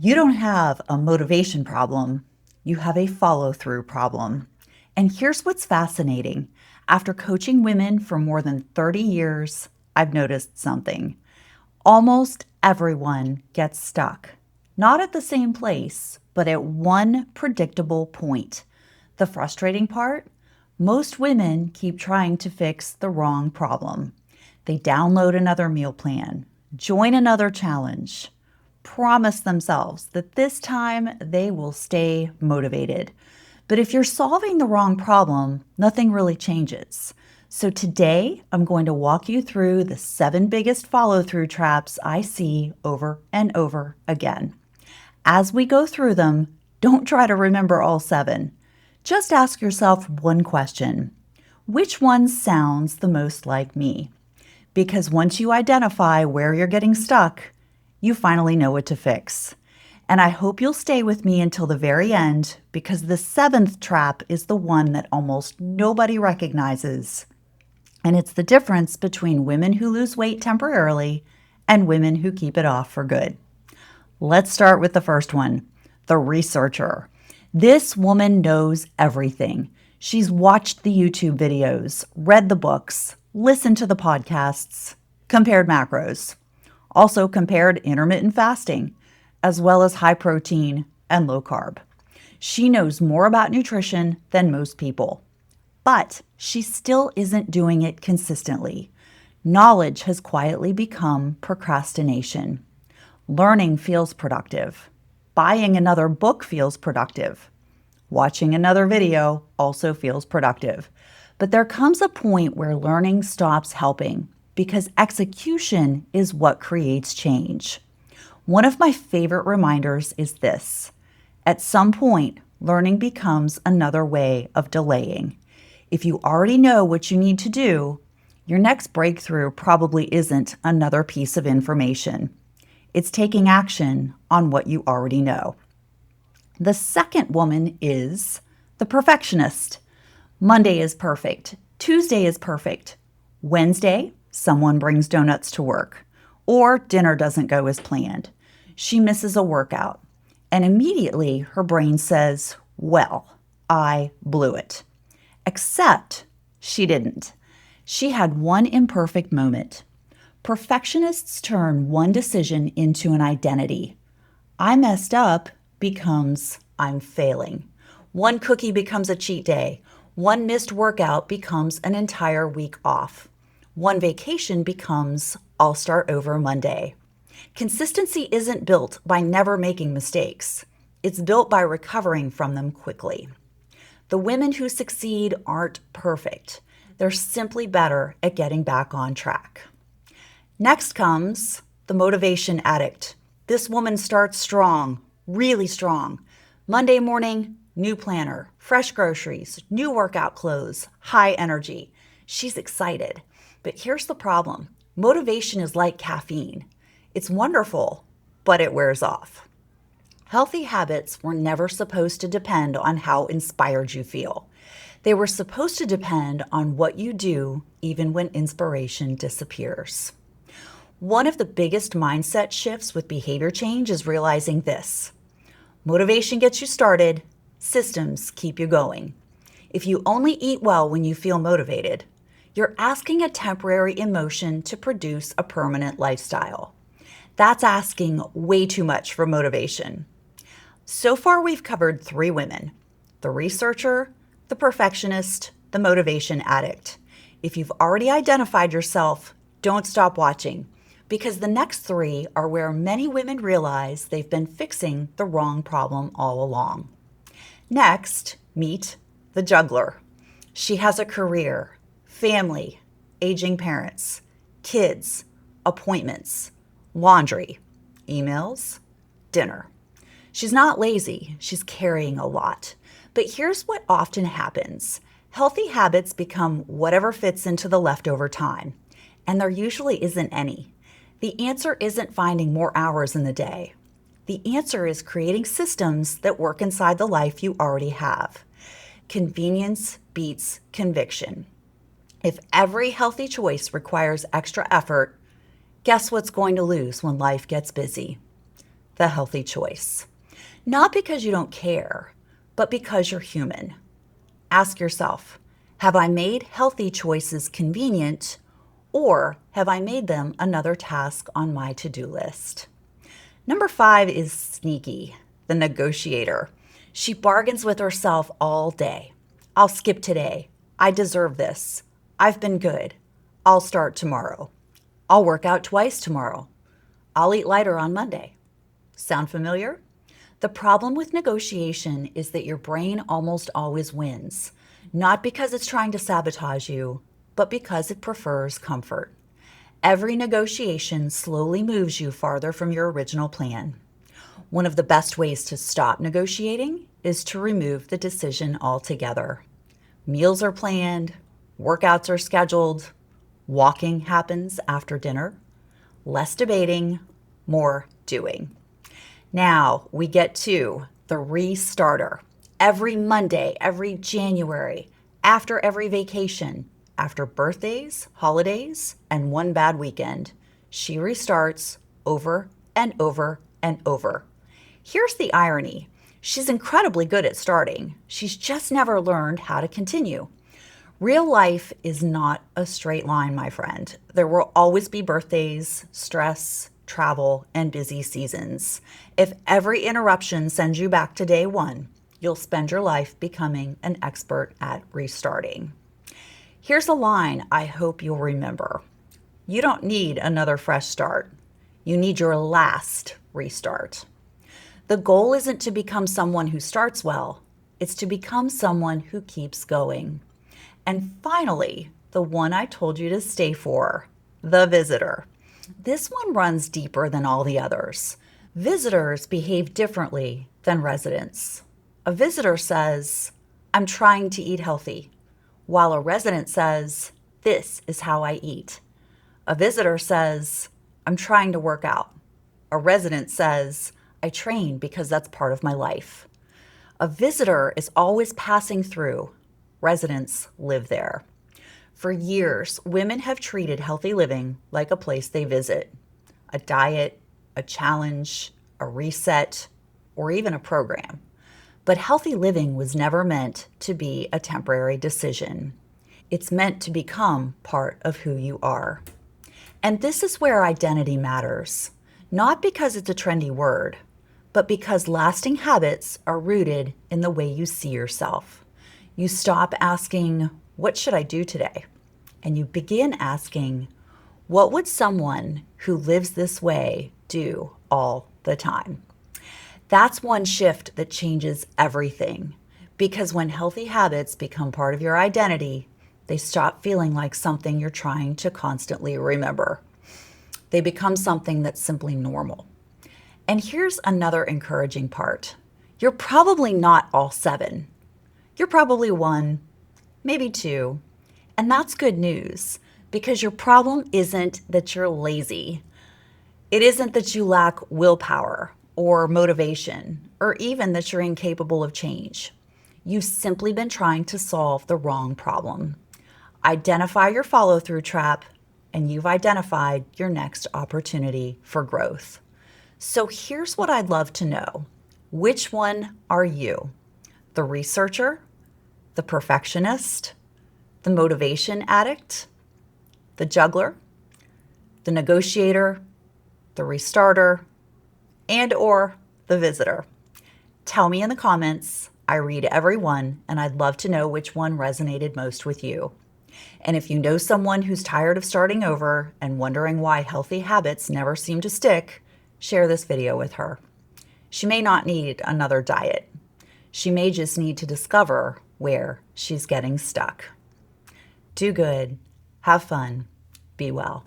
You don't have a motivation problem, you have a follow through problem. And here's what's fascinating. After coaching women for more than 30 years, I've noticed something. Almost everyone gets stuck, not at the same place, but at one predictable point. The frustrating part? Most women keep trying to fix the wrong problem. They download another meal plan, join another challenge, promise themselves that this time they will stay motivated. But if you're solving the wrong problem, nothing really changes. So today, I'm going to walk you through the 7 biggest follow through traps I see over and over again. As we go through them, don't try to remember all 7. Just ask yourself one question. Which one sounds the most like me? Because once you identify where you're getting stuck, you finally know what to fix. And I hope you'll stay with me until the very end because the 7th trap is the one that almost nobody recognizes. And it's the difference between women who lose weight temporarily and women who keep it off for good. Let's start with the first one, the researcher. This woman knows everything. She's watched the YouTube videos, read the books, listened to the podcasts, compared macros. Also compared intermittent fasting, as well as high protein and low carb. She knows more about nutrition than most people, but she still isn't doing it consistently. Knowledge has quietly become procrastination. Learning feels productive. Buying another book feels productive. Watching another video also feels productive. But there comes a point where learning stops helping because execution is what creates change. One of my favorite reminders is this. At some point, learning becomes another way of delaying. If you already know what you need to do, your next breakthrough probably isn't another piece of information. It's taking action on what you already know. The second woman is the perfectionist. Monday is perfect. Tuesday is perfect. Wednesday, someone brings donuts to work, or dinner doesn't go as planned. She misses a workout, and immediately her brain says, well, I blew it. Except she didn't. She had one imperfect moment. Perfectionists turn one decision into an identity. I messed up becomes I'm failing. One cookie becomes a cheat day. One missed workout becomes an entire week off. One vacation becomes I'll start over Monday. Consistency isn't built by never making mistakes. It's built by recovering from them quickly. The women who succeed aren't perfect. They're simply better at getting back on track. Next comes the motivation addict. This woman starts strong, really strong. Monday morning, new planner, fresh groceries, new workout clothes, high energy. She's excited. But here's the problem. Motivation is like caffeine. It's wonderful, but it wears off. Healthy habits were never supposed to depend on how inspired you feel. They were supposed to depend on what you do even when inspiration disappears. One of the biggest mindset shifts with behavior change is realizing this. Motivation gets you started, systems keep you going. If you only eat well when you feel motivated, you're asking a temporary emotion to produce a permanent lifestyle. That's asking way too much for motivation. So far, we've covered 3 women, the researcher, the perfectionist, the motivation addict. If you've already identified yourself, don't stop watching, because the next 3 are where many women realize they've been fixing the wrong problem all along. Next, meet the juggler. She has a career, family, aging parents, kids, appointments, laundry, emails, dinner. She's not lazy, she's carrying a lot. But here's what often happens. Healthy habits become whatever fits into the leftover time, and there usually isn't any. The answer isn't finding more hours in the day. The answer is creating systems that work inside the life you already have. Convenience beats conviction. If every healthy choice requires extra effort, guess what's going to lose when life gets busy? the healthy choice. Not because you don't care, but because you're human. Ask yourself, have I made healthy choices convenient, or have I made them another task on my to-do list? Number 5 is sneaky, the negotiator. She bargains with herself all day. I'll skip today. I deserve this. I've been good. I'll start tomorrow. I'll work out twice tomorrow. I'll eat lighter on Monday. Sound familiar? The problem with negotiation is that your brain almost always wins, not because it's trying to sabotage you, but because it prefers comfort. Every negotiation slowly moves you farther from your original plan. One of the best ways to stop negotiating is to remove the decision altogether. Meals are planned, workouts are scheduled, walking happens after dinner, less debating, more doing. Now we get to the restarter. Every Monday, every January, after every vacation, after birthdays, holidays, and one bad weekend, she restarts over and over and over. Here's the irony. She's incredibly good at starting. She's just never learned how to continue. Real life is not a straight line, my friend. There will always be birthdays, stress, travel, and busy seasons. If every interruption sends you back to day one, you'll spend your life becoming an expert at restarting. Here's a line I hope you'll remember. You don't need another fresh start. You need your last restart. The goal isn't to become someone who starts well. It's to become someone who keeps going. And finally, the one I told you to stay for, the visitor. This one runs deeper than all the others. Visitors behave differently than residents. A visitor says, I'm trying to eat healthy, while a resident says, this is how I eat. A visitor says, I'm trying to work out. A resident says, I train because that's part of my life. A visitor is always passing through. Residents live there. For years, women have treated healthy living like a place they visit. A diet, a challenge, a reset, or even a program. But healthy living was never meant to be a temporary decision. It's meant to become part of who you are. And this is where identity matters, not because it's a trendy word, but because lasting habits are rooted in the way you see yourself. You stop asking, what should I do today? And you begin asking, what would someone who lives this way do all the time? That's one shift that changes everything, because when healthy habits become part of your identity, they stop feeling like something you're trying to constantly remember. They become something that's simply normal. And here's another encouraging part. You're probably not all 7. You're probably 1, maybe 2. And that's good news, because your problem isn't that you're lazy. It isn't that you lack willpower or motivation, or even that you're incapable of change. You've simply been trying to solve the wrong problem. Identify your follow-through trap, and you've identified your next opportunity for growth. So here's what I'd love to know. Which one are you? The researcher, the perfectionist, the motivation addict, the juggler, the negotiator, the restarter, and or the visitor? Tell me in the comments. I read every one, and I'd love to know which one resonated most with you. And if you know someone who's tired of starting over and wondering why healthy habits never seem to stick, share this video with her. She may not need another diet. She may just need to discover where she's getting stuck. Do good, have fun, be well.